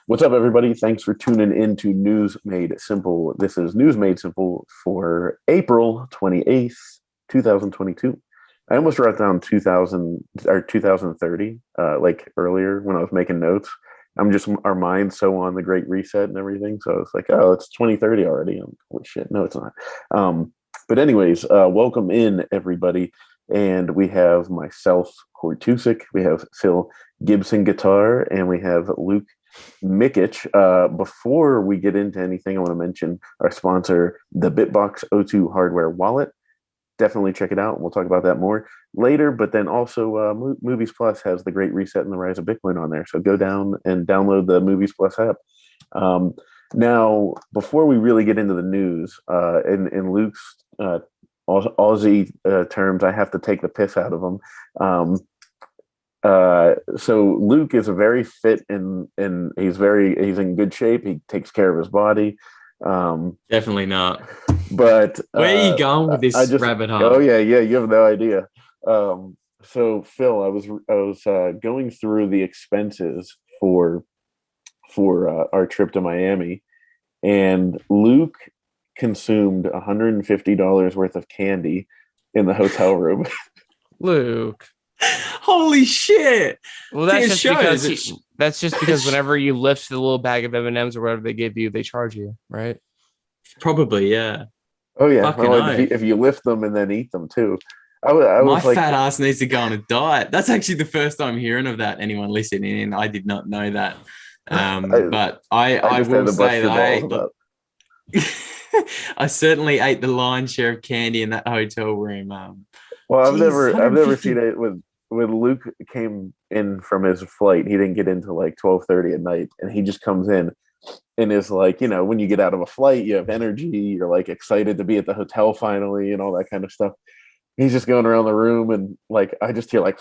What's up, everybody? Thanks for tuning in to News Made Simple. This is News Made Simple for April 28th, 2022. I almost wrote down 2000 or 2030, like earlier when I was making notes. I'm just our mind's so on the Great Reset and everything. So it's like, oh, it's 2030 already. Holy shit. No, it's not. But anyways, welcome in everybody. And we have myself, Cory, we have Phil Gibson guitar, and we have Luke Mikic. Before we get into anything, I want to mention our sponsor, the Bitbox O2 hardware wallet. Definitely check it out. We'll talk about that more later. But then also, Movies Plus has the Great Reset and the Rise of Bitcoin on there. So go down and download the Movies Plus app. Now, before we really get into the news, in Luke's Aussie terms, I have to take the piss out of him. So Luke is a very fit and he's in good shape. He takes care of his body. Definitely not. But where are you going with this rabbit hole? Oh yeah, you have no idea. So Phil, I was going through the expenses for our trip to Miami, and Luke consumed $150 worth of candy in the hotel room. Luke. Holy shit! Well, that's just because whenever you lift the little bag of M&Ms or whatever they give you, they charge you, right? Probably, yeah. Oh yeah, if you lift them and then eat them too. My fat ass needs to go on a diet. That's actually the first time hearing of that. Anyone listening in, I did not know that. But I will say that I certainly ate the lion's share of candy in that hotel room. Well, I've never seen it when Luke came in from his flight. He didn't get into like 12:30 at night, and he just comes in and is like, when you get out of a flight, you have energy, you're like excited to be at the hotel finally and all that kind of stuff. He's just going around the room, and like I just hear like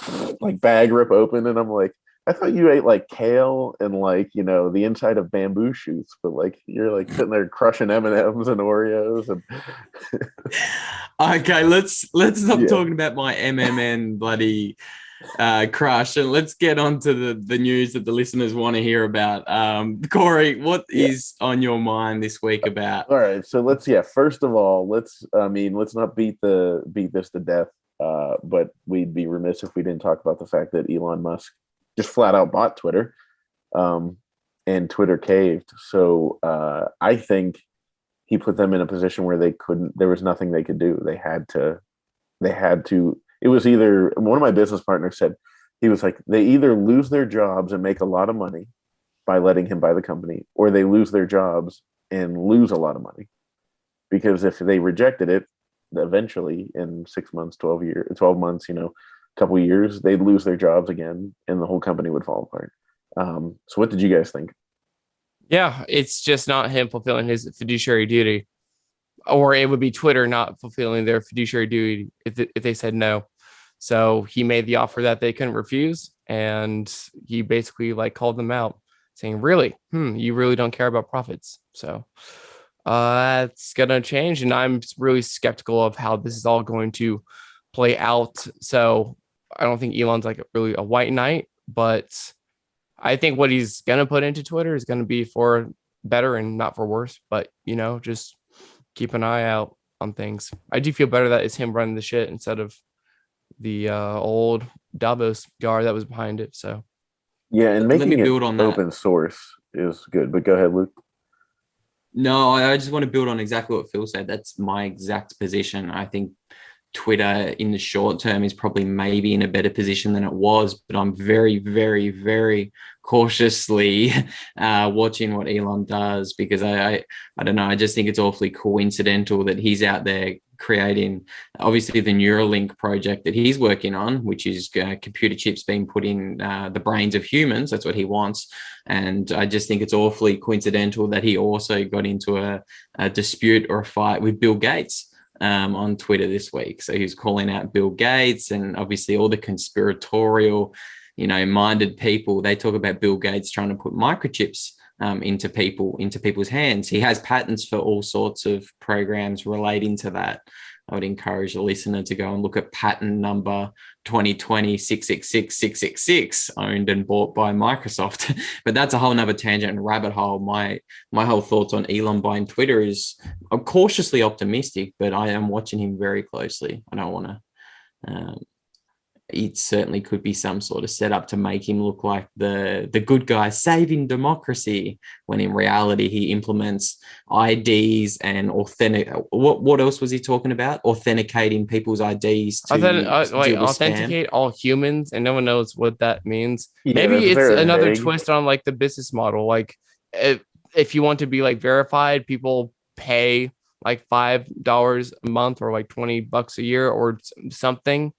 bag rip open, and I'm like, I thought you ate like kale and like the inside of bamboo shoots, but like you're like sitting there crushing M&Ms and Oreos and. Okay, let's stop talking about my MMN bloody crush, and let's get on to the news that the listeners want to hear about. Cory, what is on your mind this week about? All right, so first of all, let's not beat this to death, but we'd be remiss if we didn't talk about the fact that Elon Musk just flat out bought Twitter, and Twitter caved. So I think he put them in a position where there was nothing they could do. They had to, it was either, one of my business partners said, he was like, they either lose their jobs and make a lot of money by letting him buy the company, or they lose their jobs and lose a lot of money. Because if they rejected it, eventually in 6 months, 12 months, couple of years, they'd lose their jobs again and the whole company would fall apart. So what did you guys think? Yeah, it's just not him fulfilling his fiduciary duty, or it would be Twitter not fulfilling their fiduciary duty if they said no. So he made the offer that they couldn't refuse, and he basically called them out, saying, "Really, you really don't care about profits." So it's gonna change, and I'm really skeptical of how this is all going to play out. So I don't think Elon's really a white knight, but I think what he's going to put into Twitter is going to be for better and not for worse. But, just keep an eye out on things. I do feel better that it's him running the shit instead of the old Davos guard that was behind it. So, yeah, and making it open source is good. But go ahead, Luke. No, I just want to build on exactly what Phil said. That's my exact position. I think Twitter in the short term is probably maybe in a better position than it was, but I'm very, very, very cautiously watching what Elon does, because I don't know. I just think it's awfully coincidental that he's out there creating, obviously, the Neuralink project that he's working on, which is computer chips being put in the brains of humans. That's what he wants. And I just think it's awfully coincidental that he also got into a dispute or a fight with Bill Gates on Twitter this week. So he's calling out Bill Gates, and obviously all the conspiratorial, minded people. They talk about Bill Gates trying to put microchips into people's hands. He has patents for all sorts of programs relating to that. I would encourage the listener to go and look at patent number 2020-666-666, owned and bought by Microsoft. But that's a whole nother tangent and rabbit hole. My whole thoughts on Elon buying Twitter is I'm cautiously optimistic, but I am watching him very closely. I don't want to. It certainly could be some sort of setup to make him look like the good guy saving democracy, when in reality he implements IDs and authentic. What else was he talking about? Authenticating people's IDs to deal with authenticate spam. all humans, and no one knows what that means. Yeah, Maybe that's it's very another vague. twist on like the business model. Like if you want to be like verified, people pay like $5 a month or like $20 a year or something,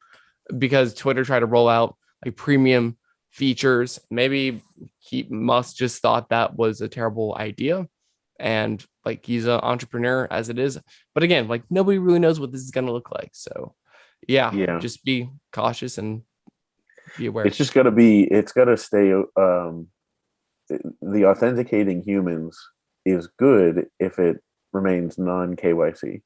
because Twitter tried to roll out like premium features. Maybe Musk just thought that was a terrible idea, and like he's an entrepreneur as it is. But again, like nobody really knows what this is going to look like. So Yeah. just be cautious and be aware. It's just got to be. It's got to stay. The authenticating humans is good if it remains non KYC.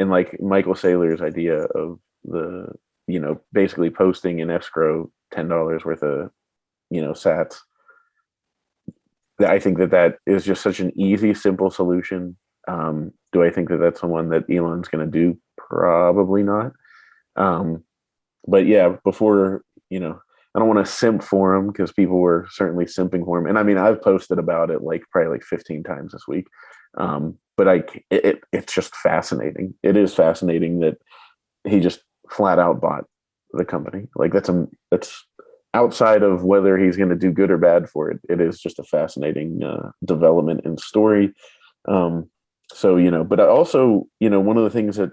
And like Michael Saylor's idea of the, basically posting in escrow $10 worth of, sats. I think that is just such an easy, simple solution. Do I think that that's someone that Elon's going to do? Probably not. But yeah, before, I don't want to simp for him, because people were certainly simping for him. And I mean, I've posted about it probably 15 times this week. But it's just fascinating. It is fascinating that he just flat out bought the company. Like that's outside of whether he's going to do good or bad for it. It is just a fascinating development and story. But also, one of the things that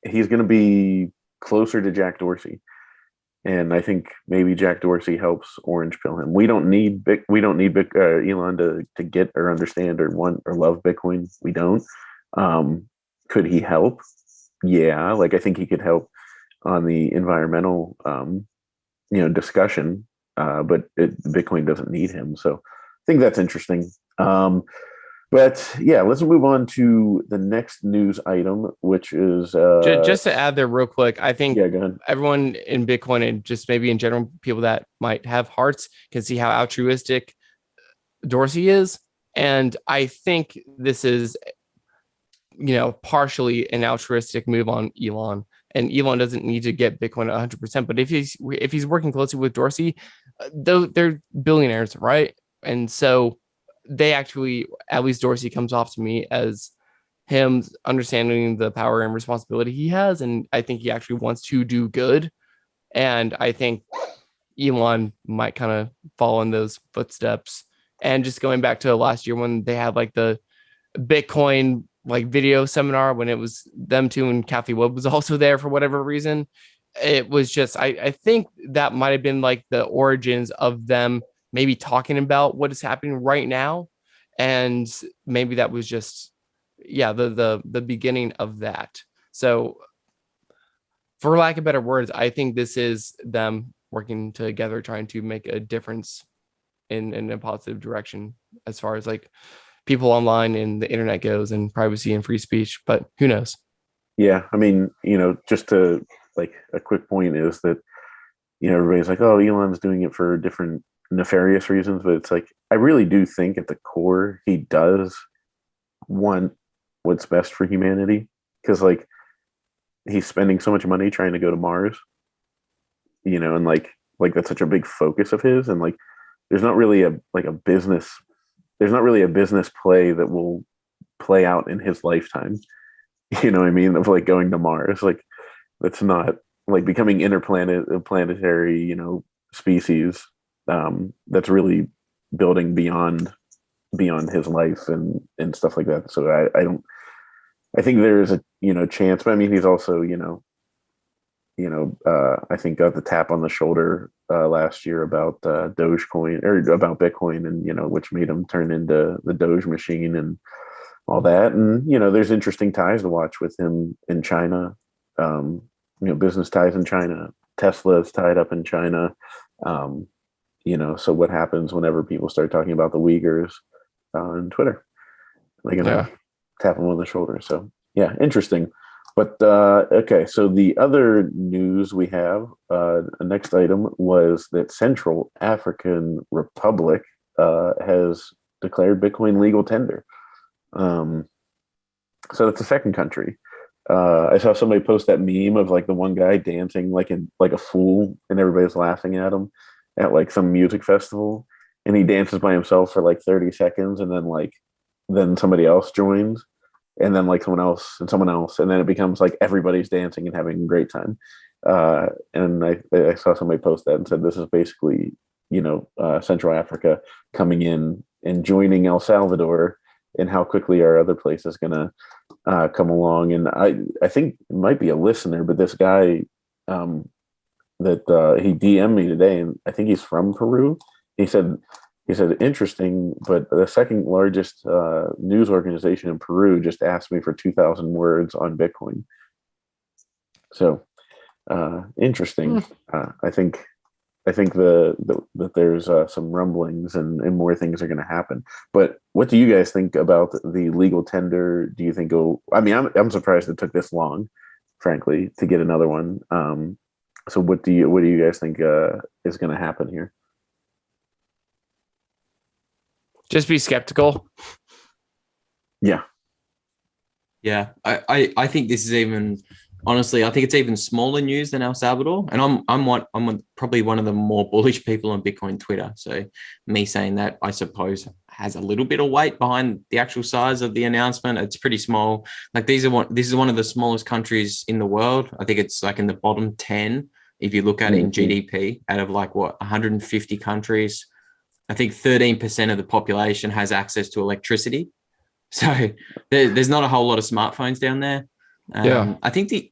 he's going to be closer to Jack Dorsey. And I think maybe Jack Dorsey helps orange pill him. We don't need Elon to get or understand or want or love Bitcoin. We don't. Could he help? Yeah, like I think he could help on the environmental, discussion. But Bitcoin doesn't need him. So I think that's interesting. But yeah, let's move on to the next news item, which is just to add there real quick. I think go ahead. everyone in Bitcoin, and just maybe in general, people that might have hearts, can see how altruistic Dorsey is. And I think this is, partially an altruistic move on Elon. And Elon doesn't need to get Bitcoin 100%. But if he's working closely with Dorsey, though they're billionaires, right? And so they actually, at least Dorsey comes off to me as him understanding the power and responsibility he has. And I think he actually wants to do good. And I think Elon might kind of follow in those footsteps. And just going back to last year when they had like the Bitcoin like video seminar, when it was them two and Kathy Wood was also there for whatever reason, it was just, I think that might have been like the origins of them maybe talking about what is happening right now. And maybe that was just, the beginning of that. So for lack of better words, I think this is them working together, trying to make a difference in a positive direction as far as like people online and the internet goes, and privacy and free speech. But who knows? Yeah. I mean, just to like a quick point is that, everybody's like, oh, Elon's doing it for different nefarious reasons, but it's like, I really do think at the core, he does want what's best for humanity. Because like, he's spending so much money trying to go to Mars, and like that's such a big focus of his. And like, there's not really a business play that will play out in his lifetime. You know what I mean? Of like going to Mars. Like, that's not like becoming planetary, species. That's really building beyond his life and stuff like that. So I think there is a chance, but I mean, he's also I think got the tap on the shoulder last year about Dogecoin, or about Bitcoin, and which made him turn into the Doge machine and all that. And there's interesting ties to watch with him in China. Business ties in China. Tesla is tied up in China. So what happens whenever people start talking about the Uyghurs on Twitter? tap him on the shoulder. So yeah, interesting. But okay, so the other news we have, next item was that Central African Republic has declared Bitcoin legal tender. So that's the second country. I saw somebody post that meme of like the one guy dancing like a fool, and everybody's laughing at him at like some music festival, and he dances by himself for like 30 seconds, and then somebody else joins, and then like someone else, and then it becomes like everybody's dancing and having a great time. And I saw somebody post that and said this is basically Central Africa coming in and joining El Salvador, and how quickly our other place is gonna come along. And I think it might be a listener, but this guy that he DM'd me today, and I think he's from Peru. He said interesting, but the second largest news organization in Peru just asked me for 2,000 words on Bitcoin. So interesting. I think that there's some rumblings and more things are going to happen. But what do you guys think about the legal tender? Do you think I'm surprised it took this long, frankly, to get another one. So what do you guys think is going to happen here? Just be skeptical. Yeah. I think this is even, honestly, I think it's even smaller news than El Salvador. And I'm probably one of the more bullish people on Bitcoin Twitter. So me saying that, I suppose, has a little bit of weight behind the actual size of the announcement. It's pretty small. Like this is one of the smallest countries in the world. I think it's like in the bottom 10 if you look at it in GDP out of 150 countries. I think 13% of the population has access to electricity. So there's not a whole lot of smartphones down there. I think the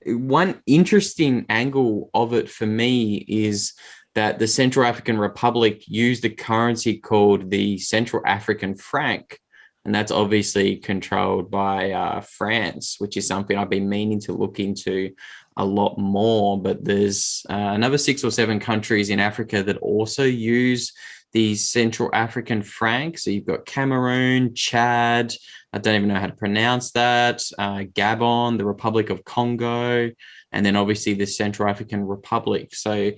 one interesting angle of it for me is that the Central African Republic used a currency called the Central African Franc, and that's obviously controlled by France, which is something I've been meaning to look into a lot more. But there's another 6 or 7 countries in Africa that also use the Central African Franc. So you've got Cameroon, Chad, I don't even know how to pronounce that, Gabon, the Republic of Congo, and then obviously the Central African Republic. So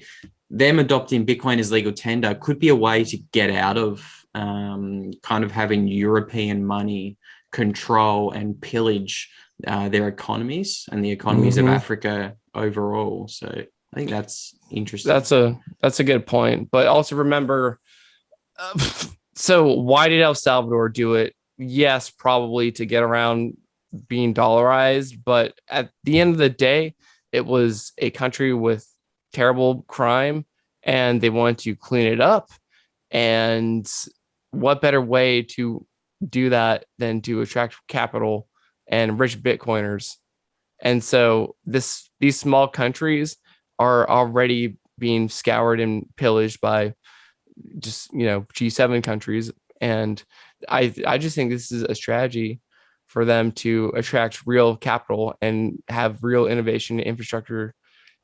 them adopting Bitcoin as legal tender could be a way to get out of kind of having European money control and pillage their economies and the economies of Africa overall. So I think that's interesting. That's a good point. But also remember, so why did El Salvador do it? Yes, probably to get around being dollarized. But at the end of the day, it was a country with terrible crime and they wanted to clean it up. And what better way to do that than to attract capital and rich Bitcoiners? And so these small countries are already being scoured and pillaged by just G7 countries, and I just think this is a strategy for them to attract real capital and have real innovation infrastructure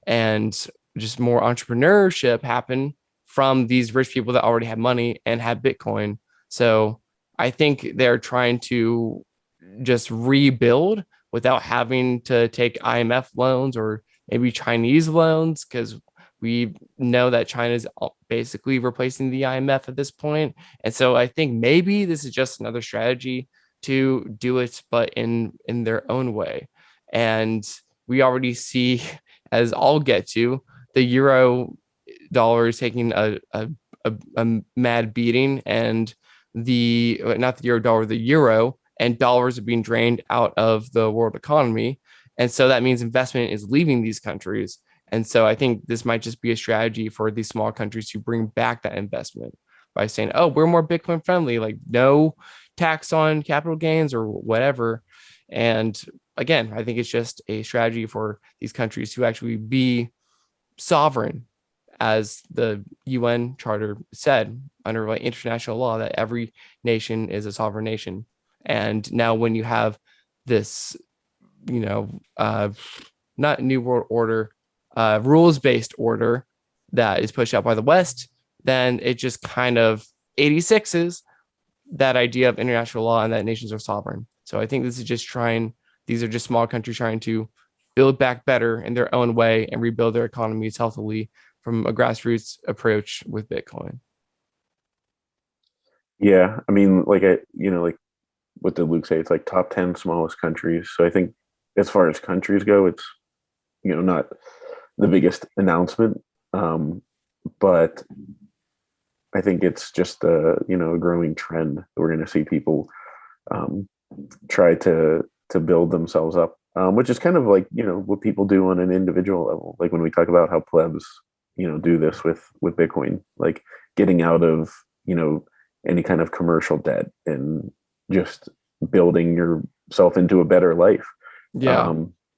and just more entrepreneurship happen from these rich people that already have money and have Bitcoin. So I think they're trying to just rebuild without having to take IMF loans or maybe Chinese loans, because we know that China is basically replacing the IMF at this point. And so I think maybe this is just another strategy to do it, but in their own way. And we already see, as I'll get to, the euro dollar is taking a mad beating, and not the euro dollar, the euro and dollars are being drained out of the world economy. And so that means investment is leaving these countries. And so I think this might just be a strategy for these small countries to bring back that investment by saying, oh, we're more Bitcoin friendly, like no tax on capital gains or whatever. And again, I think it's just a strategy for these countries to actually be sovereign, as the UN Charter said, under like international law, that every nation is a sovereign nation. And now when you have this, not New World Order, rules-based order that is pushed out by the West, then it just kind of 86s that idea of international law and that nations are sovereign. So I think these are just small countries trying to build back better in their own way and rebuild their economies healthily from a grassroots approach with Bitcoin. Yeah, I mean, like what did Luke say? It's like top 10 smallest countries. So I think as far as countries go, it's not the biggest announcement, but I think it's just a growing trend that we're going to see people try to build themselves up, which is kind of like what people do on an individual level. Like when we talk about how plebs do this with Bitcoin, like getting out of any kind of commercial debt and just building yourself into a better life. Yeah.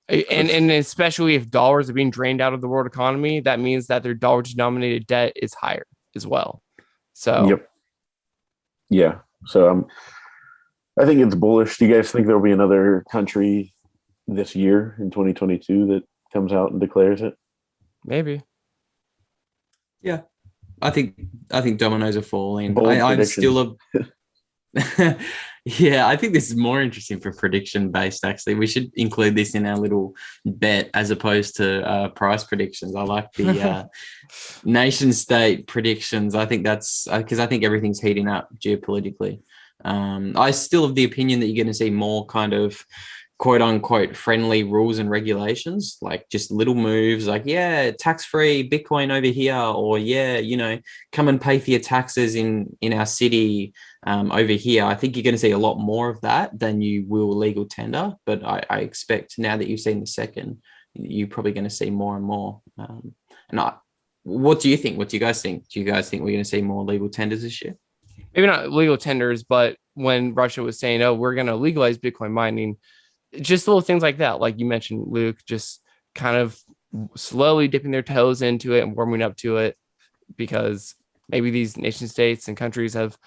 And especially if dollars are being drained out of the world economy, that means that their dollar denominated debt is higher as well. So yep. Yeah. So I think it's bullish. Do you guys think there'll be another country this year in 2022 that comes out and declares it? Maybe. Yeah. I think dominoes are falling. Bold I'm predictions. still yeah, I think this is more interesting for prediction based. Actually, we should include this in our little bet as opposed to price predictions. I like the nation state predictions. I think that's because I think everything's heating up geopolitically. I still have the opinion that you're going to see more kind of quote unquote friendly rules and regulations, like just little moves like, yeah, tax-free Bitcoin over here, or yeah, come and pay for your taxes in our city over here. I think you're going to see a lot more of that than you will legal tender. But I expect now that you've seen the second, you're probably going to see more and more. What do you think? What do you guys think? Do you guys think we're going to see more legal tenders this year? Maybe not legal tenders, but when Russia was saying, oh, we're going to legalize Bitcoin mining, just little things like that, like you mentioned, Luke, just kind of slowly dipping their toes into it and warming up to it, because maybe these nation states and countries have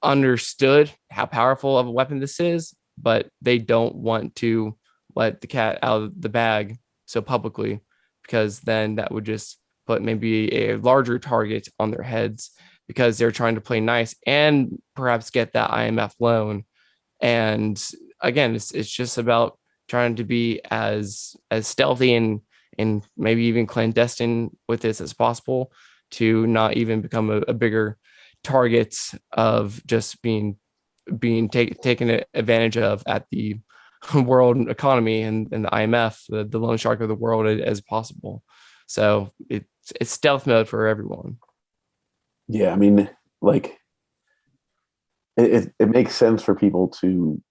understood how powerful of a weapon this is, but they don't want to let the cat out of the bag so publicly, because then that would just put maybe a larger target on their heads, because they're trying to play nice and perhaps get that IMF loan. And again, it's just about trying to be as stealthy and maybe even clandestine with this as possible, to not even become a bigger target of just being taken advantage of at the world economy and the IMF, the loan shark of the world, as possible. So it's stealth mode for everyone. Yeah, I mean, like it makes sense for people to.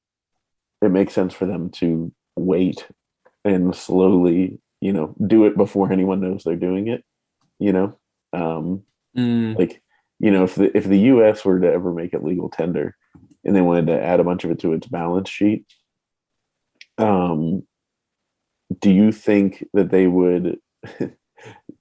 It makes sense for them to wait and slowly, do it before anyone knows they're doing it. Like, if the U.S. were to ever make it legal tender, and they wanted to add a bunch of it to its balance sheet, do you think that they would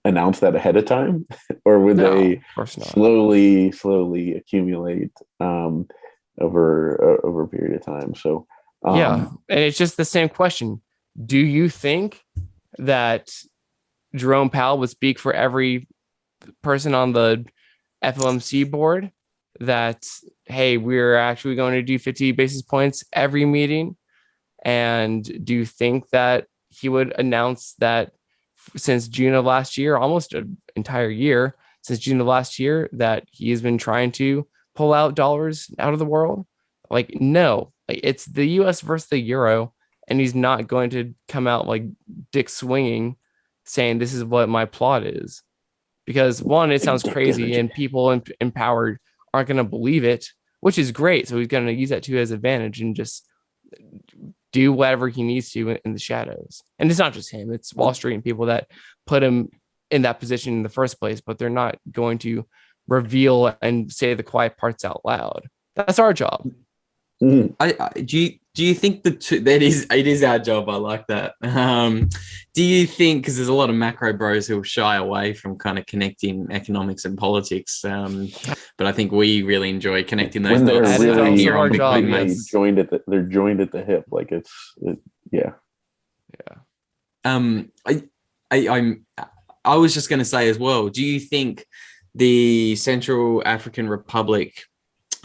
announce that ahead of time, or would they slowly accumulate over a period of time? So yeah, and it's just the same question. Do you think that Jerome Powell would speak for every person on the FOMC board that, hey, we're actually going to do 50 basis points every meeting? And do you think that he would announce that since June of last year, almost an entire year since June of last year, that he has been trying to pull out dollars out of the world? Like, no, it's the US versus the euro, and he's not going to come out like dick swinging saying this is what my plot is, because one, it sounds crazy and people empowered aren't going to believe it, which is great. So he's going to use that to his advantage and just do whatever he needs to in the shadows. And it's not just him, it's Wall Street and people that put him in that position in the first place, but they're not going to reveal and say the quiet parts out loud. That's our job. Mm-hmm. Do you think it is our job? I like that. Do you think, because there's a lot of macro bros who shy away from kind of connecting economics and politics, but I think we really enjoy connecting those dots. Really here on job, yes. They're joined at the hip, like yeah. I was just going to say as well, do you think the Central African Republic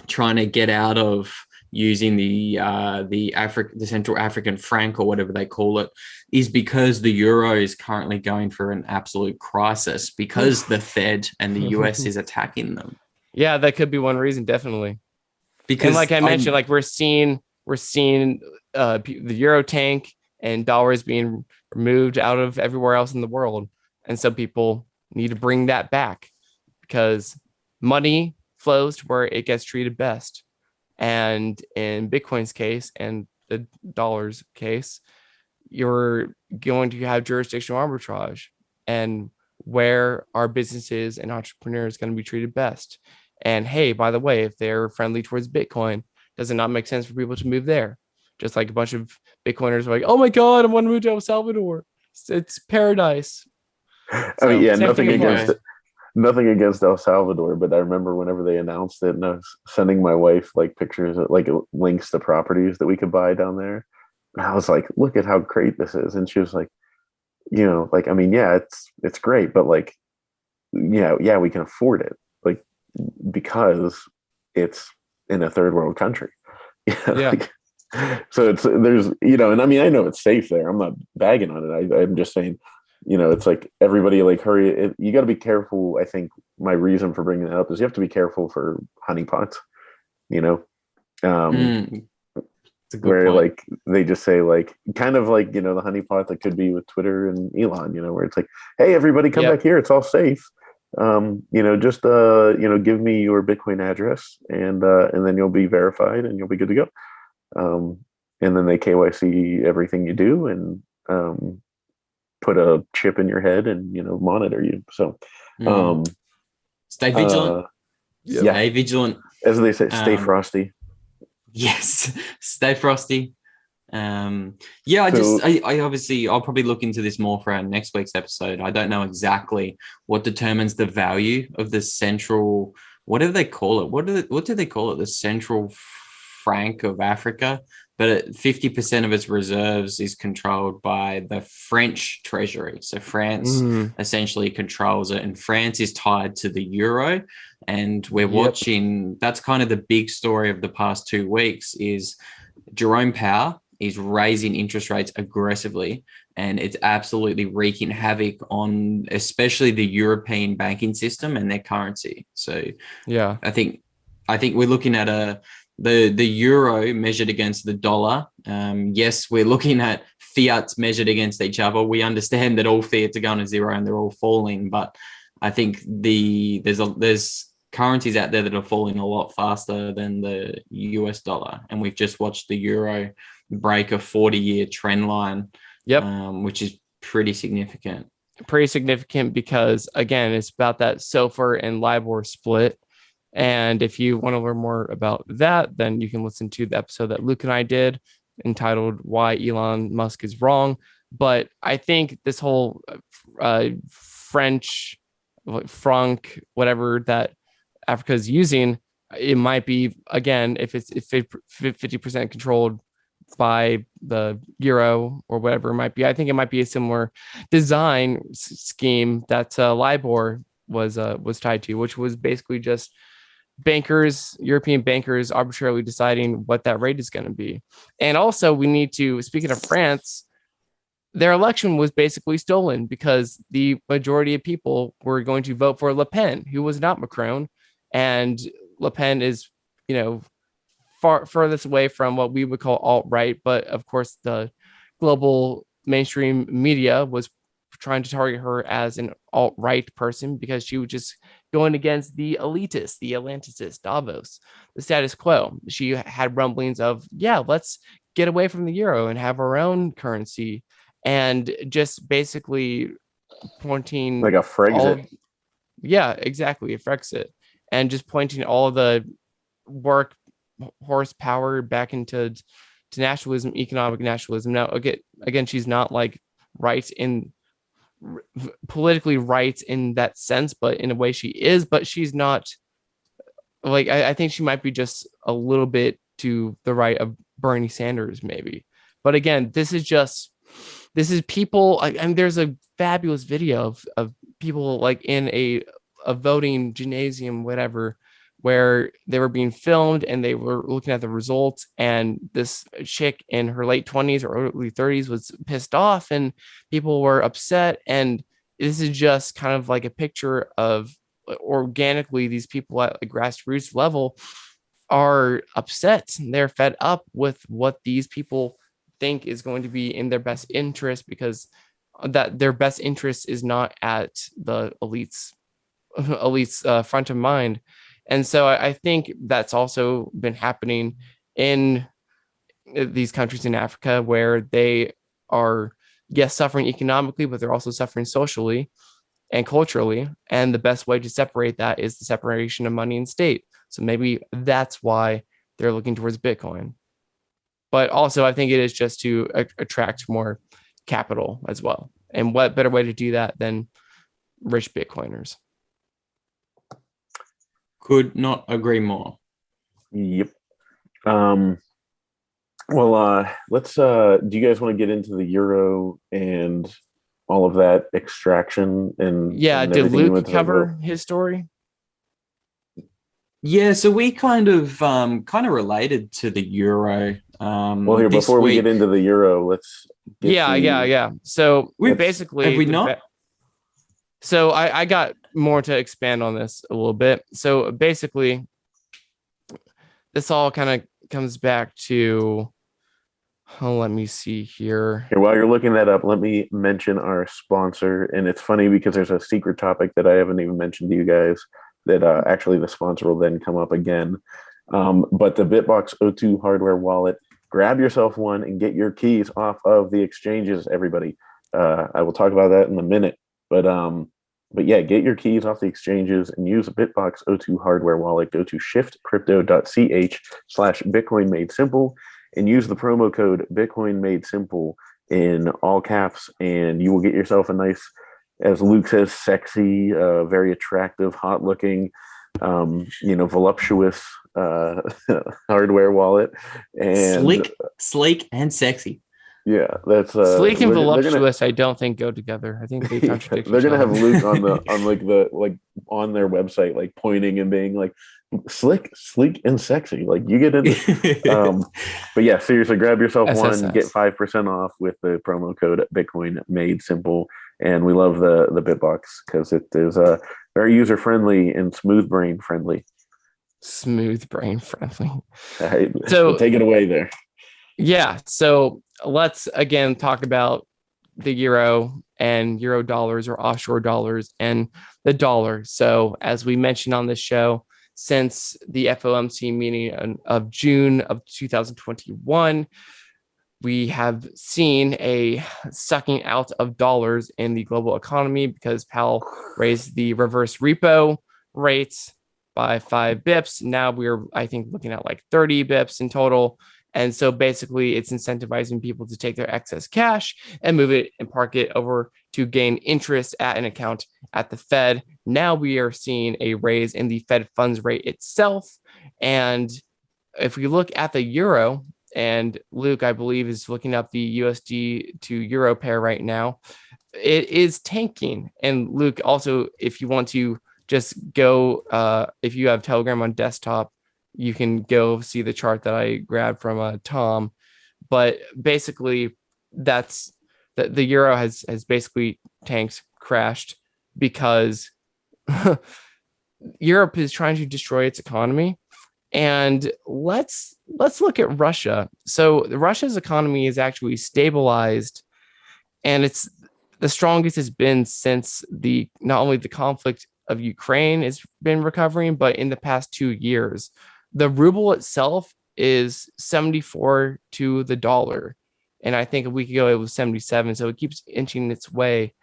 trying to get out of using the Central African franc or whatever they call it is because the euro is currently going through an absolute crisis because the Fed and the US is attacking them. Yeah, that could be one reason, definitely. Because and like I mentioned, like we're seeing the euro tank and dollars being removed out of everywhere else in the world, and some people need to bring that back because money flows to where it gets treated best. And in Bitcoin's case and the dollar's case, you're going to have jurisdictional arbitrage and where are businesses and entrepreneurs going to be treated best. And hey, by the way, if they're friendly towards Bitcoin, does it not make sense for people to move there? Just like a bunch of Bitcoiners are like, oh my God, I want to move to El Salvador. It's paradise. I mean, yeah, nothing against it. Nothing against El Salvador, but I remember whenever they announced it, and I was sending my wife like pictures, like links to properties that we could buy down there. And I was like, "Look at how great this is," and she was like, like I mean, yeah, it's great, but like, yeah, we can afford it, like because it's in a third world country. Yeah. Like, so there's and I mean, I know it's safe there. I'm not bagging on it. I'm just saying. It's like everybody like hurry. You got to be careful. I think my reason for bringing it up is you have to be careful for honeypots. It's a good where point. like they just say like kind of like the honeypot that could be with Twitter and Elon. Where it's like, hey, everybody come back here. It's all safe. Just give me your Bitcoin address and then you'll be verified and you'll be good to go. And then they KYC everything you do and put a chip in your head and monitor you. So stay vigilant. Stay vigilant, as they say. Stay frosty. Yes, stay frosty. I obviously I'll probably look into this more for our next week's episode. I don't know exactly what determines the value of the central, what do they call it? What do they call it? The central franc of Africa. But 50% of its reserves is controlled by the French treasury. So France essentially controls it, and France is tied to the euro. And we're watching, that's kind of the big story of the past 2 weeks is Jerome Powell is raising interest rates aggressively, and it's absolutely wreaking havoc on especially the European banking system and their currency. So yeah, I think we're looking at the euro measured against the dollar. Yes, we're looking at fiats measured against each other. We understand that all fiats are going to zero and they're all falling, but I think there's currencies out there that are falling a lot faster than the US dollar, and we've just watched the euro break a 40-year trend line, which is pretty significant. Pretty significant because again, it's about that SOFR and LIBOR split. And if you want to learn more about that, then you can listen to the episode that Luke and I did entitled Why Elon Musk is Wrong. But I think this whole French, franc, whatever that Africa is using, it might be, again, if it's 50% controlled by the euro or whatever it might be. I think it might be a similar design scheme that LIBOR was tied to, which was basically just European bankers arbitrarily deciding what that rate is going to be. And also we need to, speaking of France, their election was basically stolen because the majority of people were going to vote for Le Pen, who was not Macron. And Le Pen is, furthest away from what we would call alt-right. But of course, the global mainstream media was trying to target her as an alt-right person because she was just going against the elitists, the Atlanticist, Davos, the status quo. She had rumblings of, let's get away from the euro and have our own currency, and just basically pointing like a Frexit. Exactly, a Frexit, and just pointing all the work horsepower back into nationalism, economic nationalism. Now, again, she's not like politically right in that sense, but in a way she is, but she's not like, I think she might be just a little bit to the right of Bernie Sanders maybe. But again, this is people, and there's a fabulous video of people like in a voting gymnasium, whatever, where they were being filmed and they were looking at the results, and this chick in her late 20s or early 30s was pissed off and people were upset. And this is just kind of like a picture of organically these people at a grassroots level are upset. They're fed up with what these people think is going to be in their best interest, because that their best interest is not at the elites front of mind. And so I think that's also been happening in these countries in Africa, where they are, yes, suffering economically, but they're also suffering socially and culturally. And the best way to separate that is the separation of money and state. So maybe that's why they're looking towards Bitcoin. But also, I think it is just to attract more capital as well. And what better way to do that than rich Bitcoiners? Could not agree more. Yep. Let's do you guys want to get into the euro and all of that extraction and did everything you went Luke to talk cover about? his story? Yeah, so we kind of related to the euro. Well, here, This before we week, get into the euro, let's get Yeah. So we Let's- basically have we not? So I got more to expand on this a little bit. So basically, this all kind of comes back to, let me see here. Here, while you're looking that up, let me mention our sponsor. And it's funny because there's a secret topic that I haven't even mentioned to you guys that actually the sponsor will then come up again. But the Bitbox O2 hardware wallet, grab yourself one and get your keys off of the exchanges, everybody. I will talk about that in a minute. But yeah, get your keys off the exchanges and use a Bitbox O2 hardware wallet. Go to shiftcrypto.ch/Bitcoin made simple and use the promo code Bitcoin made simple in all caps, and you will get yourself a nice, as Luke says, sexy, very attractive, hot looking, voluptuous hardware wallet. And sleek and sexy. yeah, that's Sleek and they're gonna- voluptuous, I don't think go together. I think they contradict they're each gonna other. have Luke on on their website, like pointing and being like slick, sleek, and sexy. Like you get in. But yeah, seriously, grab yourself one, SSS. get 5% off with the promo code Bitcoin made simple. And we love the Bitbox because it is very user friendly and smooth brain friendly. Smooth brain friendly. So take it away there. Yeah, so let's again talk about the euro and euro dollars or offshore dollars and the dollar. So as we mentioned on this show, since the FOMC meeting of June of 2021, we have seen a sucking out of dollars in the global economy because Powell raised the reverse repo rates by 5 bips. Now we're, I think, looking at like 30 bips in total. And so basically it's incentivizing people to take their excess cash and move it and park it over to gain interest at an account at the Fed. Now we are seeing a raise in the Fed funds rate itself. And if we look at the euro, and Luke, I believe, is looking up the USD to euro pair right now, it is tanking. And Luke, also, if you want to just go, if you have Telegram on desktop, you can go see the chart that I grabbed from Tom. But basically, that's the euro has basically tanked, crashed, because Europe is trying to destroy its economy. And let's look at Russia. So Russia's economy is actually stabilized, and it's the strongest it's been since not only the conflict of Ukraine has been recovering, but in the past 2 years. The ruble itself is 74 to the dollar. And I think a week ago it was 77. So it keeps inching its way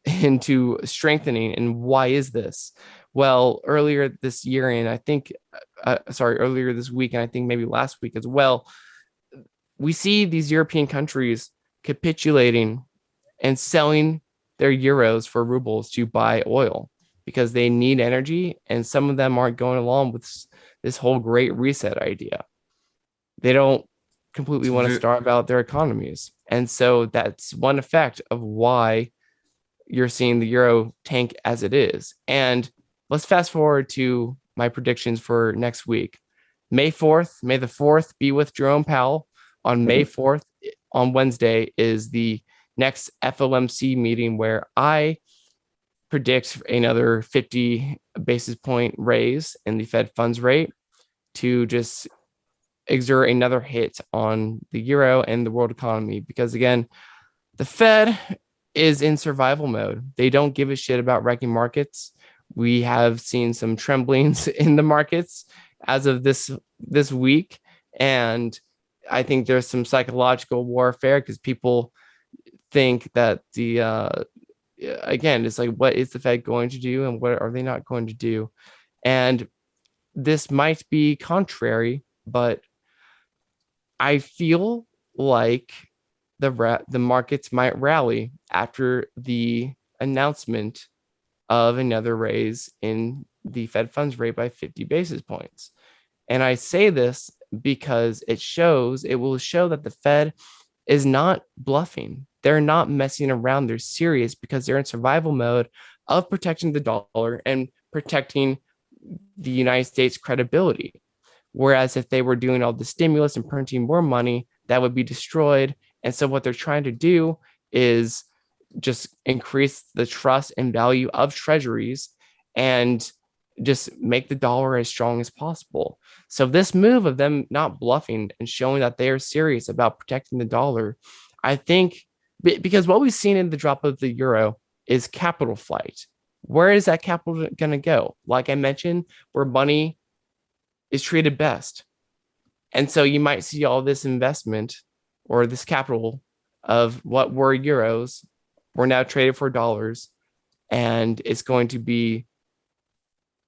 into strengthening. And why is this? Well, earlier this year, and I think, earlier this week, and I think maybe last week as well, we see these European countries capitulating and selling their euros for rubles to buy oil because they need energy. And some of them aren't going along with this whole great reset idea. They don't completely want to starve out their economies. And so that's one effect of why you're seeing the euro tank as it is. And let's fast forward to my predictions for next week. May 4th, May the 4th be with Jerome Powell. On May 4th, on Wednesday, is the next FOMC meeting where I predict another 50 basis point raise in the Fed funds rate to just exert another hit on the euro and the world economy. Because again, the Fed is in survival mode. They don't give a shit about wrecking markets. We have seen some tremblings in the markets as of this week, and I think there's some psychological warfare because people think that again, it's like, what is the Fed going to do and what are they not going to do? And this might be contrary, but I feel like the markets might rally after the announcement of another raise in the Fed funds rate by 50 basis points. And I say this because it will show that the Fed is not bluffing. They're not messing around. They're serious because they're in survival mode of protecting the dollar and protecting the United States credibility. Whereas if they were doing all the stimulus and printing more money, that would be destroyed. And so what they're trying to do is just increase the trust and value of treasuries and just make the dollar as strong as possible. So this move of them not bluffing and showing that they are serious about protecting the dollar, I think, because what we've seen in the drop of the euro is capital flight. Where is that capital going to go? Like I mentioned, where money is treated best. And so you might see all this investment or this capital of what were euros, we're now traded for dollars, and it's going to be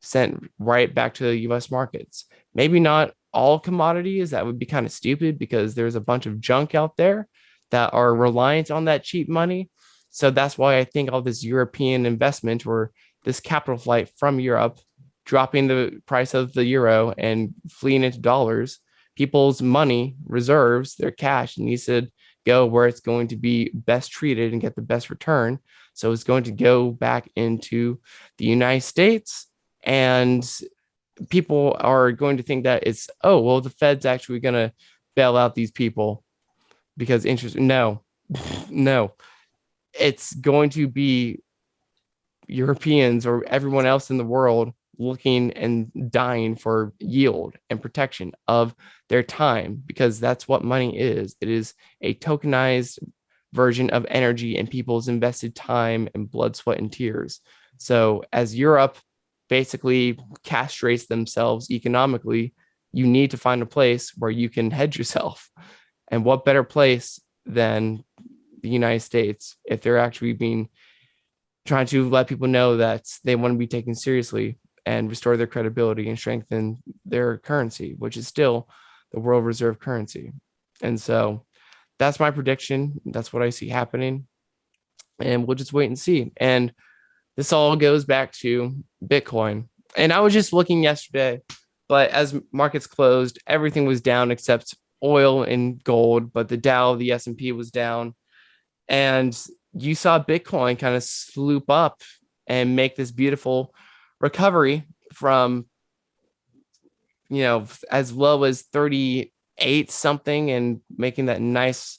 sent right back to the US markets. Maybe not all commodities. That would be kind of stupid because there's a bunch of junk out there that are reliant on that cheap money. So that's why I think all this European investment or this capital flight from Europe, dropping the price of the euro and fleeing into dollars, people's money, reserves, their cash needs to go where it's going to be best treated and get the best return. So it's going to go back into the United States, and people are going to think that it's, oh, well, the Fed's actually going to bail out these people because interest. No, it's going to be Europeans or everyone else in the world looking and dying for yield and protection of their time, because that's what money is. It is a tokenized version of energy and people's invested time and blood, sweat, and tears. So as Europe basically castrates themselves economically, you need to find a place where you can hedge yourself. And what better place than the United States if they're actually trying to let people know that they want to be taken seriously and restore their credibility and strengthen their currency, which is still the world reserve currency. And so that's my prediction. That's what I see happening. And we'll just wait and see. And this all goes back to Bitcoin. And I was just looking yesterday, but as markets closed, everything was down except oil and gold, but the Dow, the S&P was down. And you saw Bitcoin kind of sloop up and make this beautiful recovery from, as low as 38 something and making that nice,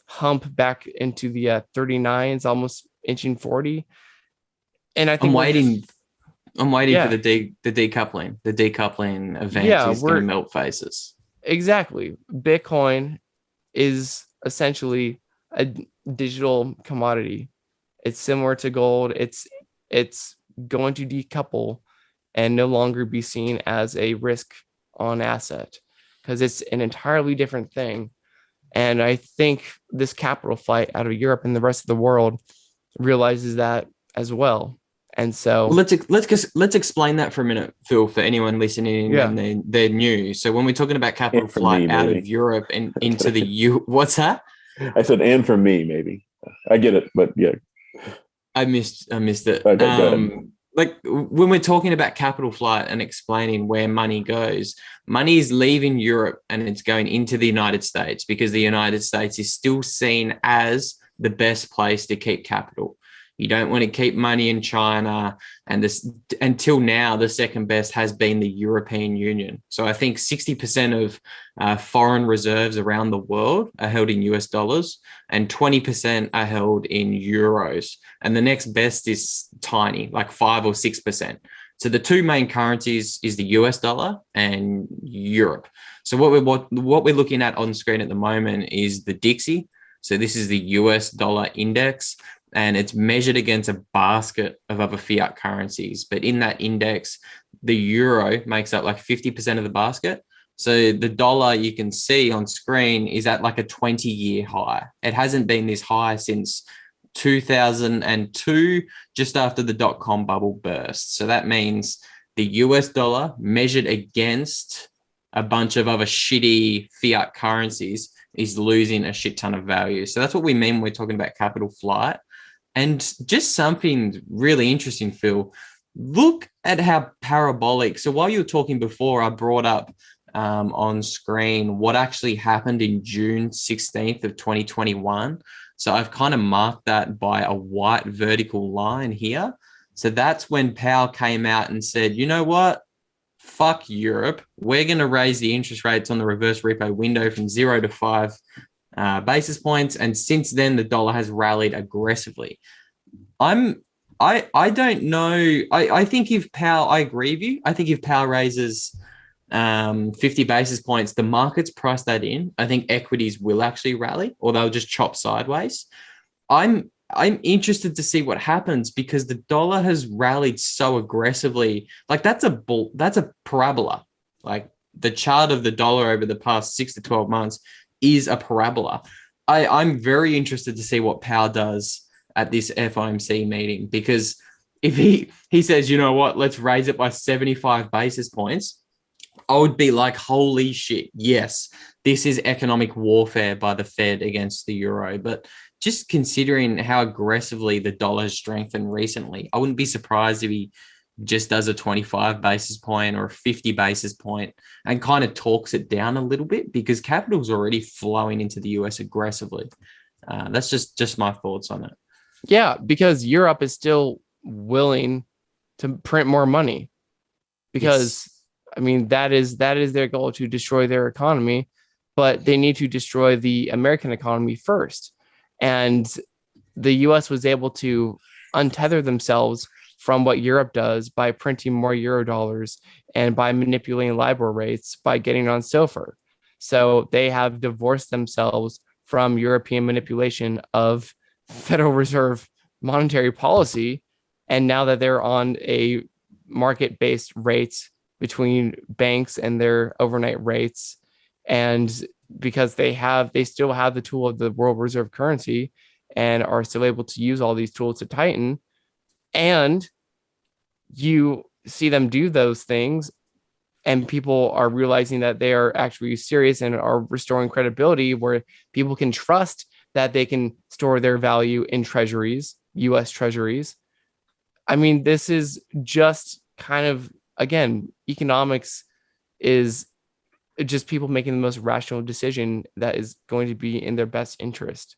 hump back into the 39s, almost inching 40. And I think I'm waiting for the decoupling. The decoupling event is going to melt faces. Exactly. Bitcoin is essentially a digital commodity. It's similar to gold. It's going to decouple and no longer be seen as a risk on asset because it's an entirely different thing. And I think this capital flight out of Europe and the rest of the world realizes that as well. And so let's explain that for a minute, Phil, for anyone listening and they're new. So when we're talking about capital flight out of Europe and into the what's that? I said, and for me, maybe. I get it, but yeah. I missed it. Okay, like when we're talking about capital flight and explaining where money goes, money is leaving Europe and it's going into the United States because the United States is still seen as the best place to keep capital. You don't want to keep money in China. And this, until now, the second best has been the European Union. So I think 60% of foreign reserves around the world are held in US dollars, and 20% are held in euros. And the next best is tiny, like 5 or 6%. So the two main currencies is the US dollar and Europe. So what we're looking at on screen at the moment is the Dixie. So this is the US dollar index, and it's measured against a basket of other fiat currencies. But in that index, the euro makes up like 50% of the basket. So the dollar, you can see on screen, is at like a 20-year high. It hasn't been this high since 2002, just after the dot-com bubble burst. So that means the US dollar measured against a bunch of other shitty fiat currencies is losing a shit ton of value. So that's what we mean when we're talking about capital flight. And just something really interesting, Phil, look at how parabolic. So while you were talking before, I brought up on screen what actually happened in June 16th of 2021. So I've kind of marked that by a white vertical line here. So that's when Powell came out and said, you know what? Fuck Europe. We're going to raise the interest rates on the reverse repo window from 0 to 5 basis points. And since then, the dollar has rallied aggressively. I don't know. I think if Powell, I agree with you. I think if Powell raises 50 basis points, the market's priced that in. I think equities will actually rally, or they'll just chop sideways. I'm interested to see what happens, because the dollar has rallied so aggressively. Like that's a parabola. Like the chart of the dollar over the past 6 to 12 months is a parabola. I'm very interested to see what Powell does at this FOMC meeting, because if he says, you know what, let's raise it by 75 basis points, I would be like, holy shit, yes, this is economic warfare by the Fed against the euro. But just considering how aggressively the dollar has strengthened recently, I wouldn't be surprised if he just does a 25 basis point or a 50 basis point and kind of talks it down a little bit, because capital's already flowing into the US aggressively. That's just my thoughts on it. Yeah, because Europe is still willing to print more money, because I mean, that is their goal, to destroy their economy, but they need to destroy the American economy first. And the US was able to untether themselves from what Europe does by printing more euro dollars and by manipulating LIBOR rates by getting on SOFR. So they have divorced themselves from European manipulation of Federal Reserve monetary policy. And now that they're on a market-based rates between banks and their overnight rates, and because they still have the tool of the world reserve currency and are still able to use all these tools to tighten, and you see them do those things and people are realizing that they are actually serious and are restoring credibility, where people can trust that they can store their value in treasuries, US treasuries. I mean, this is just kind of, again, economics is just people making the most rational decision that is going to be in their best interest.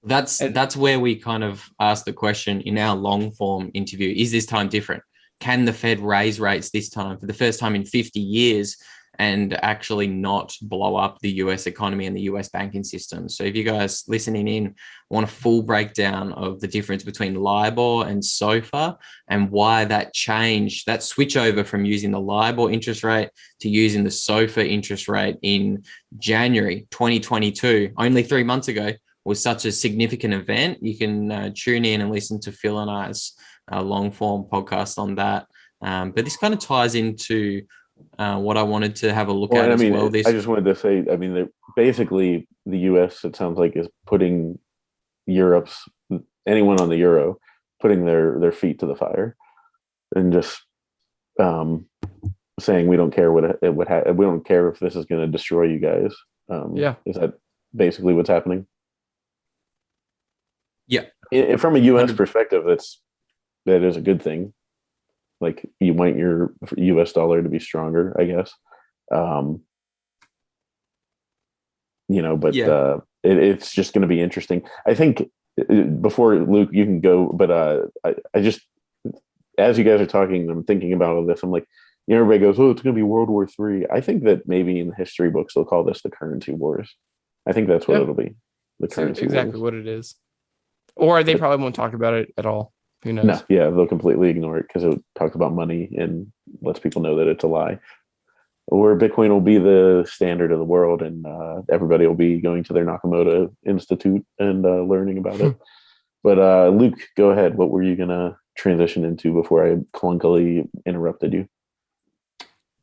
That's where we kind of ask the question in our long form interview: is this time different? Can the Fed raise rates this time for the first time in 50 years and actually not blow up the US economy and the US banking system? So if you guys listening in want a full breakdown of the difference between LIBOR and SOFR and why that change, that switch over from using the LIBOR interest rate to using the SOFR interest rate in January 2022, only 3 months ago, was such a significant event, you can tune in and listen to Phil and I's long form podcast on that. But this kind of ties into what I wanted to have a look at as well. I just wanted to say, I mean, basically the US, it sounds like, is putting anyone on the euro, putting their feet to the fire and just saying, we don't care we don't care if this is going to destroy you guys. Is that basically what's happening? Yeah. From a US perspective, that is a good thing. Like, you want your US dollar to be stronger, I guess. But it's just going to be interesting. I think before Luke, you can go, but I just, as you guys are talking, I'm thinking about all this. I'm like, everybody goes, "Oh, it's going to be World War III." I think that maybe in the history books they'll call this the currency wars. I think that's what Yeah. it'll be. The That's currency exactly wars. what it is. Or they But probably won't talk about it at all. Who knows? no, yeah, they'll completely ignore it because it talks about money and lets people know that it's a lie. Or Bitcoin will be the standard of the world, and everybody will be going to their Nakamoto Institute and learning about it. But Luke, go ahead. What were you gonna transition into before I clunkily interrupted you?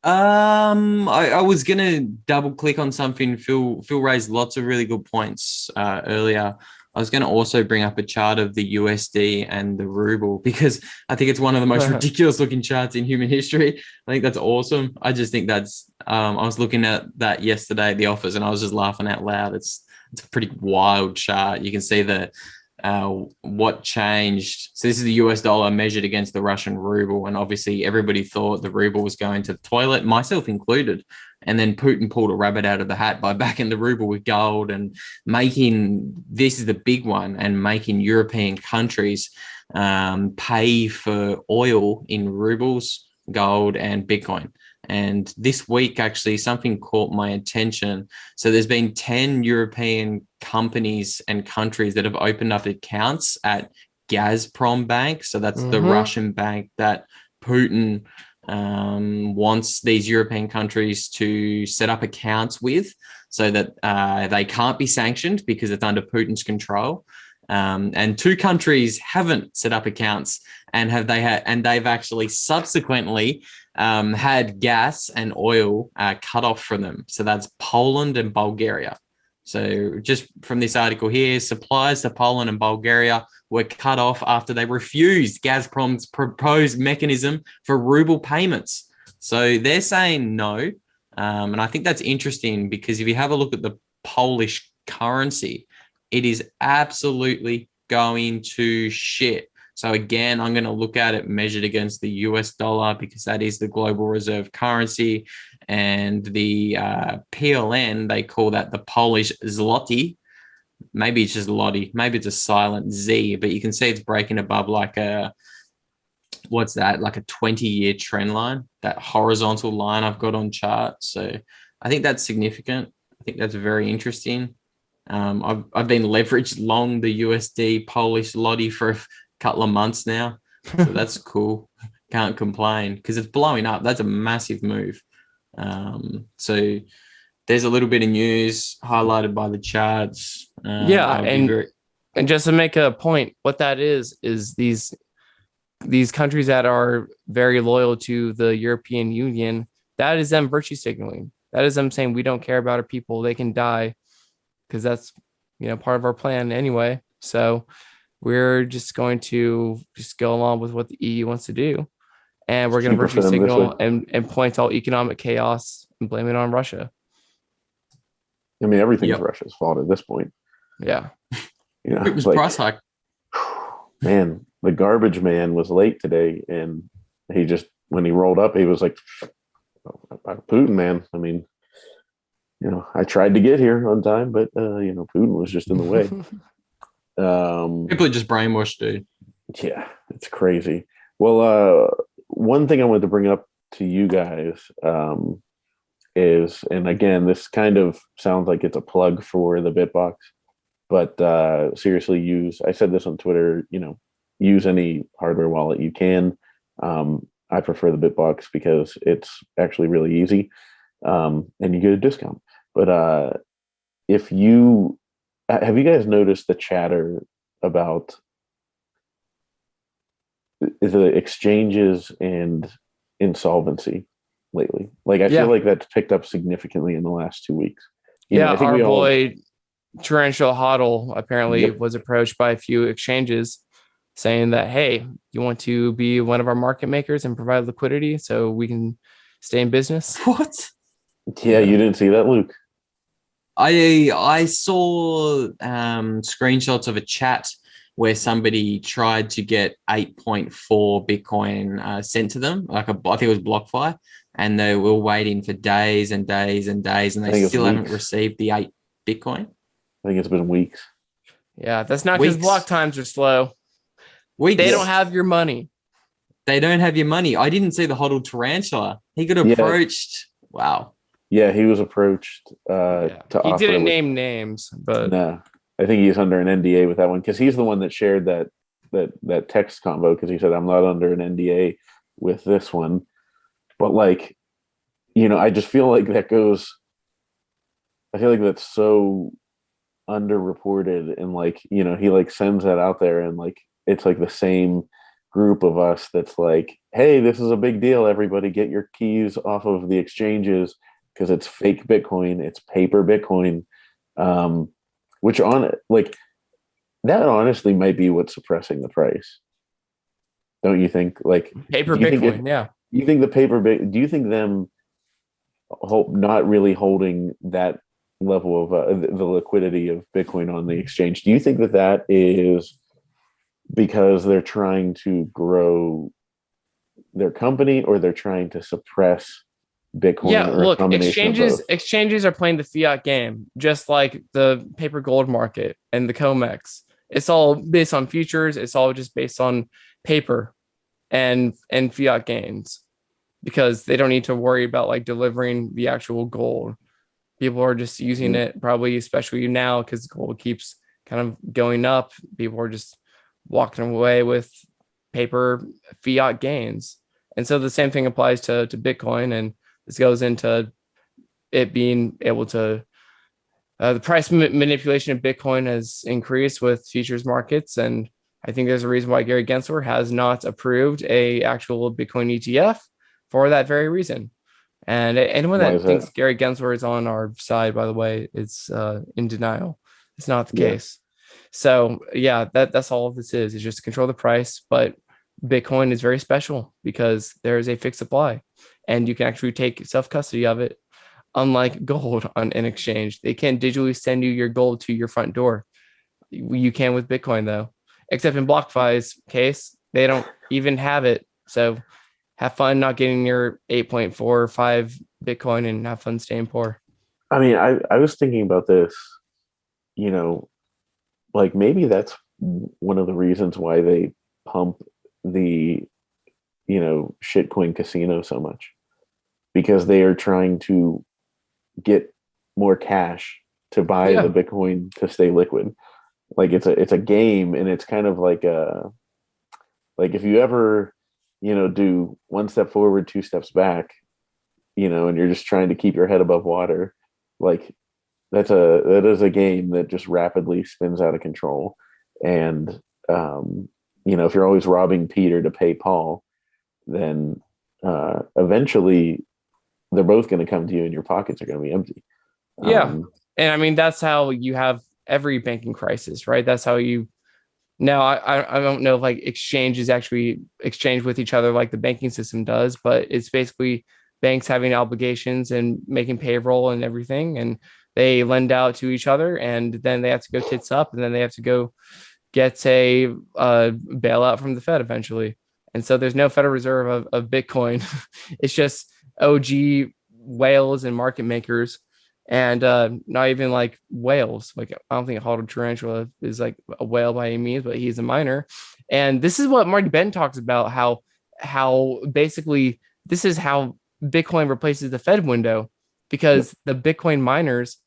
I was gonna double click on something. Phil raised lots of really good points earlier. I was gonna also bring up a chart of the USD and the ruble because I think it's one of the most ridiculous looking charts in human history. I think that's awesome. I just think that's I was looking at that yesterday at the office and I was just laughing out loud. It's a pretty wild chart. You can see what changed. So this is the US dollar measured against the Russian ruble. And obviously everybody thought the ruble was going to the toilet, myself included. And then Putin pulled a rabbit out of the hat by backing the ruble with gold and this is the big one, and making European countries pay for oil in rubles, gold, and Bitcoin. And this week, actually, something caught my attention. So there's been 10 European companies and countries that have opened up accounts at Gazprom Bank. So that's the Russian bank that Putin wants these European countries to set up accounts with so that they can't be sanctioned because it's under Putin's control. And 2 countries haven't set up accounts and they've actually subsequently had gas and oil cut off from them. So that's Poland and Bulgaria. So just from this article here, supplies to Poland and Bulgaria were cut off after they refused Gazprom's proposed mechanism for ruble payments. So they're saying no. And I think that's interesting because if you have a look at the Polish currency, it is absolutely going to shit. So again, I'm going to look at it measured against the US dollar because that is the global reserve currency. And the PLN, they call that the Polish zloty. Maybe it's just Lottie. Maybe it's a silent Z, but you can see it's breaking above like a 20-year trend line, that horizontal line I've got on chart. So I think that's significant. I think that's very interesting. I've been leveraged long the USD Polish Lottie for a couple of months now. So that's cool. Can't complain because it's blowing up. That's a massive move. So there's a little bit of news highlighted by the charts. And just to make a point, what that is these countries that are very loyal to the European Union, that is them virtue signaling. That is them saying we don't care about our people. They can die because that's part of our plan anyway. So we're just going to just go along with what the EU wants to do. And we're going to virtue signal and point to all economic chaos and blame it on Russia. I mean, everything's Russia's fault at this point. Yeah. It was price hike. Man, the garbage man was late today, and he just, when he rolled up, he was like, Putin, man. I mean, I tried to get here on time, but Putin was just in the way. People are just brainwashed, dude. Yeah, it's crazy. Well, one thing I wanted to bring up to you guys is, and again, this kind of sounds like it's a plug for the Bitbox, but seriously, I said this on Twitter, use any hardware wallet you can. I prefer the Bitbox because it's actually really easy, and you get a discount. But have you guys noticed the chatter about the exchanges and insolvency lately? Like, I feel like that's picked up significantly in the last 2 weeks. I think our boy Torrential Hodl apparently was approached by a few exchanges saying that, hey, you want to be one of our market makers and provide liquidity so we can stay in business? What? Yeah, you didn't see that, Luke? I saw screenshots of a chat where somebody tried to get 8.4 Bitcoin sent to them, I think it was BlockFi, and they were waiting for days and days and days, and they still haven't received the 8 Bitcoin. I think it's been weeks. Yeah, that's not because Weeks. block times are slow. Weeks. They don't have your money. They don't have your money. I didn't see the hodl tarantula. He got approached. Wow. Yeah, he was approached Yeah. to He offer. didn't name names, but No, I think he's under an NDA with that one because he's the one that shared that text convo because he said I'm not under an NDA with this one. But like, I just feel like that goes. I feel like that's so underreported and like he like sends that out there and like it's like the same group of us that's like, hey, this is a big deal, everybody get your keys off of the exchanges because it's fake Bitcoin, it's paper Bitcoin, which on like that honestly might be what's suppressing the price, don't you think? Like, paper do you think Bitcoin, yeah. you think the paper do you think them not really holding that level of the liquidity of Bitcoin on the exchange, do you think that is because they're trying to grow their company or they're trying to suppress Bitcoin, Yeah, or a look, combination of both? exchanges are playing the fiat game, just like the paper gold market and the COMEX. It's all based on futures. It's all just based on paper and fiat gains because they don't need to worry about like delivering the actual gold. People are just using it probably, especially now because gold keeps kind of going up. People are just walking away with paper fiat gains. And so the same thing applies to Bitcoin. And this goes into it being able to, the price manipulation of Bitcoin has increased with futures markets. And I think there's a reason why Gary Gensler has not approved a actual Bitcoin ETF for that very reason. And anyone that thinks Gary Gensler is on our side, by the way, is in denial. It's not the case. So yeah, that's all this is. It's just to control the price. But Bitcoin is very special because there is a fixed supply, and you can actually take self-custody of it. Unlike gold on an exchange, they can't digitally send you your gold to your front door. You can with Bitcoin though, except in BlockFi's case, they don't even have it. So have fun not getting your 8.45 Bitcoin and have fun staying poor. I mean, I was thinking about this, like maybe that's one of the reasons why they pump the, shitcoin casino so much, because they are trying to get more cash to buy the Bitcoin to stay liquid. Like it's a game, and it's kind of like if you ever, do one step forward, two steps back, and you're just trying to keep your head above water, like that is a game that just rapidly spins out of control. And if you're always robbing Peter to pay Paul, then eventually they're both going to come to you and your pockets are going to be empty. And I mean, that's how you have every banking crisis, right? That's how you. Now, I don't know if like exchanges actually exchange with each other like the banking system does, but it's basically banks having obligations and making payroll and everything, and they lend out to each other, and then they have to go tits up, and then they have to go get a bailout from the Fed eventually. And so there's no Federal Reserve of Bitcoin. It's just OG whales and market makers. And not even like whales. Like I don't think Hodl Tarantula is like a whale by any means, but he's a miner. And this is what Marty Ben talks about, how basically this is how Bitcoin replaces the Fed window, because the Bitcoin miners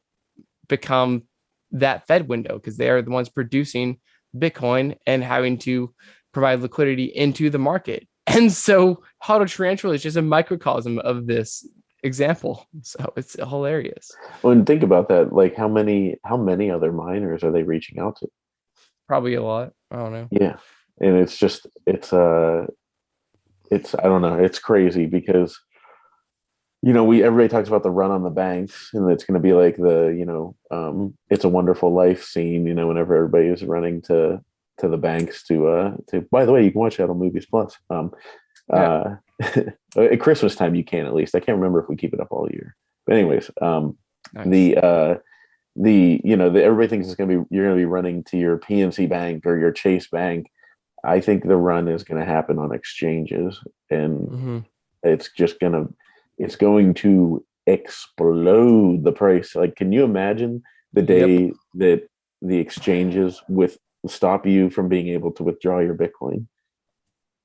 become that Fed window because they are the ones producing Bitcoin and having to provide liquidity into the market. And so Hodl Tarantula is just a microcosm of this example. So it's hilarious. Well, and think about that. Like how many other miners are they reaching out to? Probably a lot. I don't know. Yeah. And it's I don't know, it's crazy because everybody talks about the run on the banks, and it's going to be like the It's a Wonderful Life scene, whenever everybody is running to the banks to by the way, you can watch that on Movies Plus. At Christmas time you can, at least. I can't remember if we keep it up all year, but anyways, nice. Everybody thinks you're gonna be running to your PNC Bank or your Chase Bank. I think the run is going to happen on exchanges, and it's going to explode the price. Like, can you imagine the day that the exchanges stop you from being able to withdraw your Bitcoin,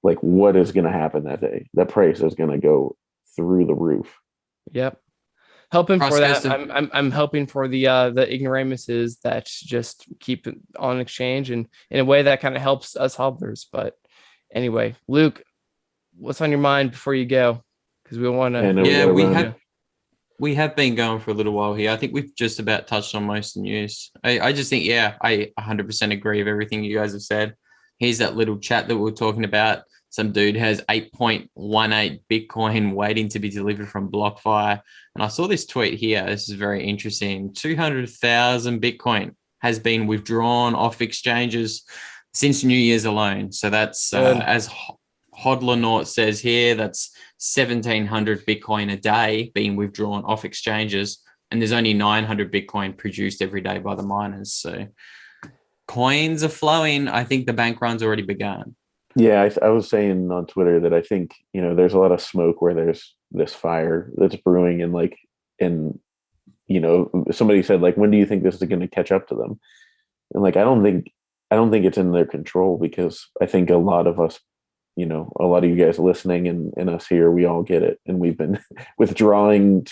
like what is going to happen that day? That price is going to go through the roof. Yep. Helping Price for goes that. to- I'm helping for the ignoramuses that just keep it on exchange, and in a way that kind of helps us hodlers. But anyway, Luke, what's on your mind before you go? Because we want to. And Yeah, gotta we run. have. We have been going for a little while here. I think we've just about touched on most of the news. I just think, I 100% agree with everything you guys have said. Here's that little chat that we were talking about. Some dude has 8.18 Bitcoin waiting to be delivered from BlockFi. And I saw this tweet here. This is very interesting. 200,000 Bitcoin has been withdrawn off exchanges since New Year's alone. So that's, as Hodler says here, that's 1,700 Bitcoin a day being withdrawn off exchanges, and there's only 900 Bitcoin produced every day by the miners. So coins are flowing. I think the bank run's already begun. Yeah, I was saying on Twitter that I think, there's a lot of smoke where there's this fire that's brewing, and somebody said, like, when do you think this is going to catch up to them? And like, I don't think it's in their control, because I think a lot of us, a lot of you guys listening and us here, we all get it. And we've been withdrawing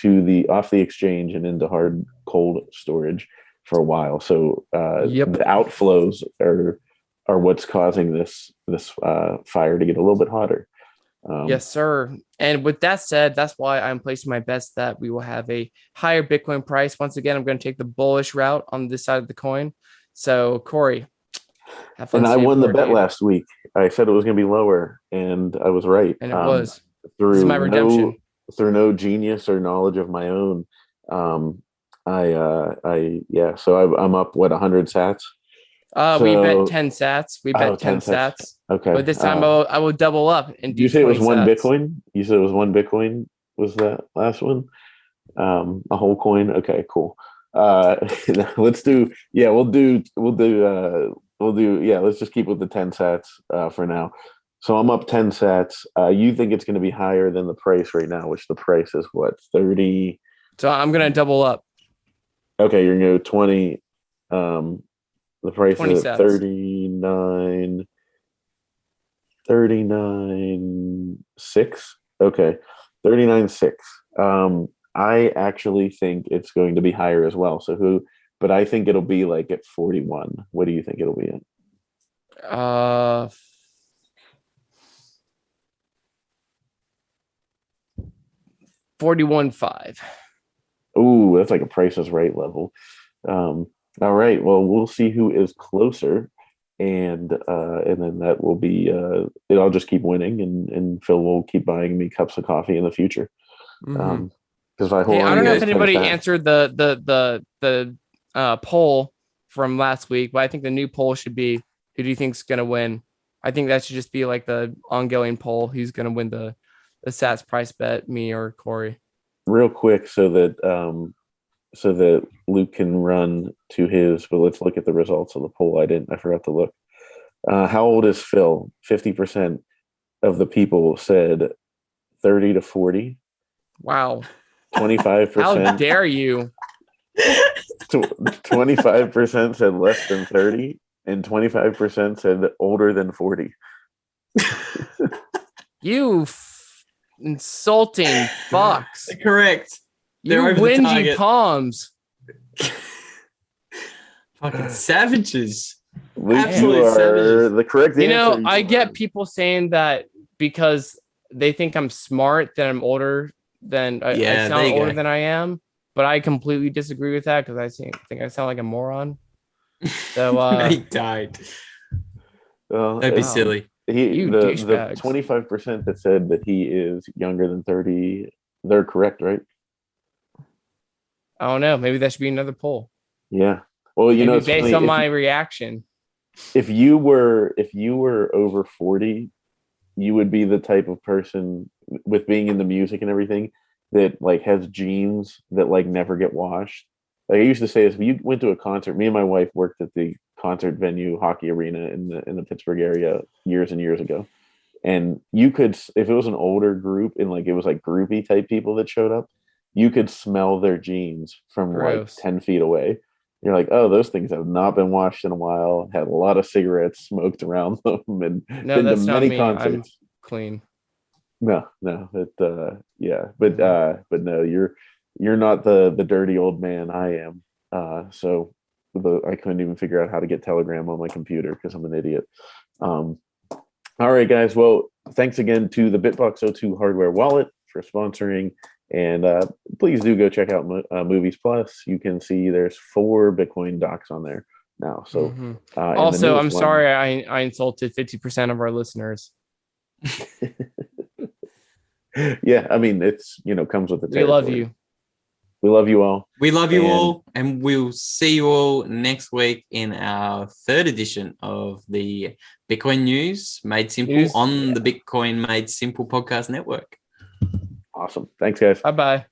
off the exchange and into hard, cold storage for a while. So the outflows are what's causing this fire to get a little bit hotter. Yes, sir. And with that said, that's why I'm placing my bets that we will have a higher Bitcoin price. Once again, I'm going to take the bullish route on this side of the coin. So, Cory, have fun. And I won the bet last week. I said it was going to be lower, and I was right. And it was. This is my redemption. Through no genius or knowledge of my own. So I'm up 100 sats. We bet 10 sats. We bet 10 sats. Okay. But this time I will double up and do. You say it was one sats. Bitcoin? You said it was one Bitcoin? Was that last one? A whole coin? Okay, cool. Let's do. Yeah, we'll do. Yeah, let's just keep with the 10 sats for now. So I'm up 10 sats. You think it's going to be higher than the price right now, which the price is what, 30? So I'm going to double up. Okay, you're going to go 20. The price is sats. 39.6. Okay, 39.6. I actually think it's going to be higher as well. But I think it'll be like at 41. What do you think it'll be at? 41.5. Ooh, that's like a Price is Right level. All right. Well, we'll see who is closer, and then that will be I'll just keep winning, and Phil will keep buying me cups of coffee in the future. Mm-hmm. Because I don't know if anybody answered the poll from last week, but I think the new poll should be, who do you think's going to win? I think that should just be like the ongoing poll. Who's going to win the Sats price bet, me or Cory? Real quick, so that Luke can run to his. But let's look at the results of the poll. I forgot to look. How old is Phil? 50% of the people said 30 to 40. Wow. 25%. How dare you? 25% said less than 30, and 25% said older than 40. You insulting fucks. Correct. You whingy palms. Fucking savages. Luke, you are the correct answer. I get people saying that because they think I'm smart, that I'm older than I sound older than I am. But I completely disagree with that, because I think I sound like a moron. So he died. Well, Don't be silly. The 25% that said that he is younger than 30, they're correct, right? I don't know. Maybe that should be another poll. Yeah. Well, it's based funny, on my reaction. If you were over 40, you would be the type of person, with being in the music and everything, that like has jeans that like never get washed. Like I used to say, if you went to a concert, me and my wife worked at the concert venue hockey arena in the Pittsburgh area years and years ago. And you could, if it was an older group and like it was like groupie type people that showed up, you could smell their jeans from like 10 feet away. You're like, oh, those things have not been washed in a while. Had a lot of cigarettes smoked around them, and No, been to that's not many me. I'm concerts. clean. No, it yeah, Mhm. but no, you're not the dirty old man I am. So I couldn't even figure out how to get Telegram on my computer because I'm an idiot. Um, all right, guys. Well, thanks again to the Bitbox O2 hardware wallet for sponsoring. And please do go check out Movies Plus. You can see there's 4 Bitcoin docs on there now. So, Mhm. and the Also, newest I'm one. sorry I insulted 50% of our listeners. Yeah, I mean, it's, comes with the We love territory. you. We love you all. We love you And all, and we'll see you all next week in our 3rd edition of the Bitcoin News Made Simple on the Bitcoin Made Simple podcast network. awesome. Thanks, guys. Bye-bye.